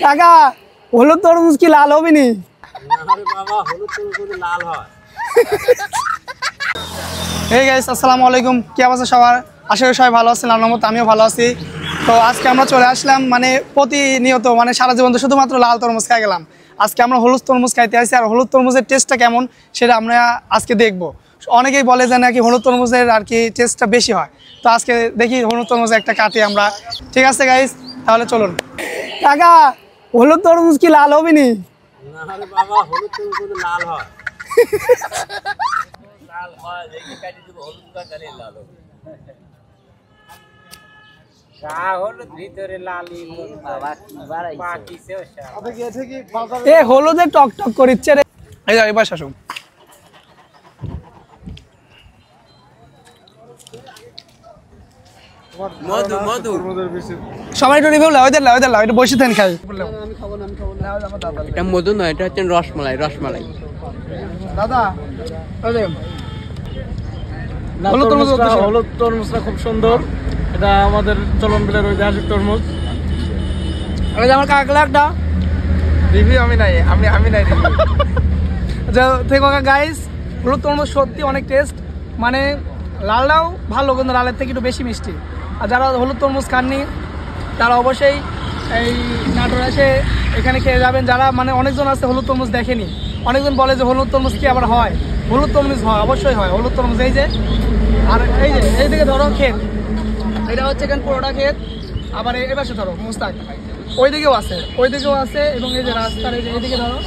কাকা হলুদ তরমুজ কি লাল হবে নি? বাবা হলুদ তরমুজ লাল হয়। এই গাইস আসসালামু আলাইকুম, কি অবস্থা সবার? আশা করি সবাই ভালো আছেন, আল্লাহর রহমতে আমিও ভালো আছি। তো আজকে আমরা চলে আসলাম মানে প্রতিনিয়ত মানে সারা জীবন তো শুধুমাত্র লাল তরমুজ খাই গেলাম, আজকে আমরা হলুদ তরমুজ খাইতে আসছি। আর হলুদ তরমুজের টেস্টটা কেমন সেটা আমরা আজকে দেখবো। অনেকেই বলে যে নাকি হলুদ তরমুজের আর কি টেস্টটা বেশি হয়, তো আজকে দেখি হলুদ তরমুজ একটা কাটি আমরা। ঠিক আছে গাইস, তাহলে চলুন। কাকা হলুদ তরমুজ কি লাল হবে নি? বাবা হলুদ তরমুজ লাল হয়। লাল হয় দেখি কাটি দেব, হলুদ কাটারে লাল হবে। হলুদ ভিতরে লালি বাবা কি বাড়াইছে বাকিছে ওসব এ হলুদে টক টক করিচ্ছে রে। এই যাও এবার শাসুন। মধু মধু সবাই একটু রিভিউ লাও, ওদের লাও এটা বসে থাকেন খাই। এটা মধু নয়, এটা হচ্ছে রসমালাই। দাদা হলুদ তরমুজটা খুব সুন্দর। এটা আমাদের চলন বিলের ঐতিহাসিক তরমুজ। আমার কাকলা একটা রিভিউ আমি নাই দেখো গাইস, হলুদ তরমুজ সত্যি অনেক টেস্ট, মানে লালটাও ভালো কিন্তু লালের থেকে একটু বেশি মিষ্টি। আর যারা হলুদ তরমুজ খাননি তারা অবশ্যই এই নাটোর এসে এখানে খেয়ে যাবেন। যারা মানে অনেকজন আছে হলুদ তরমুজ দেখেনি, অনেকজন বলে যে হলুদ তরমুজ কি আবার হয়? হলুদ তরমুজ হয়, অবশ্যই হয় হলুদ তরমুজ। এই যে আর এই যে এইদিকে ধরো ক্ষেত, এটা হচ্ছে এখানে পুরোটা ক্ষেত। আবার এই পাশে ধরো মুস্তাক, ওইদিকেও আছে এবং এই যে রাস্তার এইদিকে ধরো,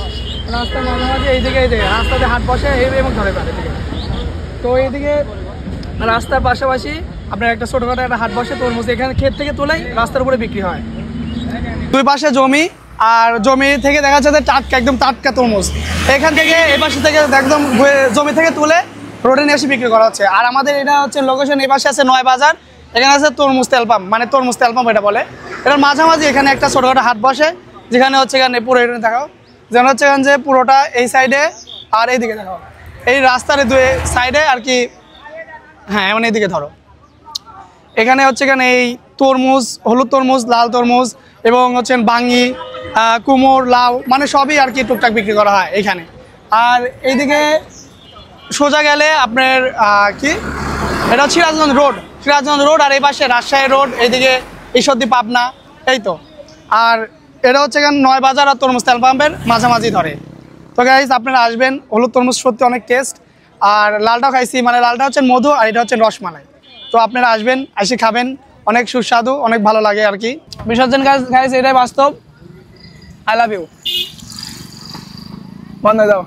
রাস্তার মাঝামাঝি এইদিকে এই যে রাস্তাতে হাট বসে এবং ধরে পারে এদিকে। তো এইদিকে রাস্তার পাশাপাশি আপনার একটা ছোটখাটো একটা হাট বসে তরমুজ, এখানে ক্ষেত থেকে তুলেই রাস্তার উপরে বিক্রি হয়। দুই পাশে জমি, আর জমি থেকে দেখা যাচ্ছে টাটকা, একদম টাটকা তরমুজ। এখান থেকে এই পাশে থেকে একদম জমি থেকে তুলে রোডে নিয়ে এসে বিক্রি করা হচ্ছে। আর আমাদের এটা হচ্ছে লোকেশন, এই পাশে আছে ৯ বাজার, এখানে আছে তরমুজ তেল পাম্প, মানে তরমুজ তেল পাম্প এটা বলে। এটার মাঝামাঝি এখানে একটা ছোটখাটো হাট বসে, যেখানে হচ্ছে এখানে পুরো এখানে দেখাও, যেন হচ্ছে এখানে যে পুরোটা এই সাইডে আর এইদিকে দেখাও, এই রাস্তার দুই সাইডে আর কি। হ্যাঁ এমন এইদিকে ধরো, এখানে হচ্ছে এখানে এই তরমুজ, হলুদ তরমুজ, লাল তরমুজ এবং হচ্ছে বাঙ্গি, কুমড়, লাউ, মানে সবই আর কি টুকটাক বিক্রি করা হয় এখানে। আর এইদিকে সোজা গেলে আপনার কি এটা সিরাজগঞ্জ রোড, আর এই পাশে রাজশাহী রোড, এইদিকে ঈশ্বরদী পাবনা, এই তো। আর এটা হচ্ছে এখানে ৯ বাজার আর তরমুজ তেল পাম্পের মাঝামাঝি ধরে। তো গাইস আপনারা আসবেন, হলুদ তরমুজ সত্যি অনেক টেস্ট। আর লালটাও খাইছি, মানে লালটা হচ্ছে মধু আর এটা হচ্ছে রসমালাই। তো আপনারা আসবেন, এসে খাবেন, অনেক সুস্বাদু, অনেক ভালো লাগে আর কি। বিসর্জন গাইস এটাই বাস্তব। I love you. বন্ধ দাও।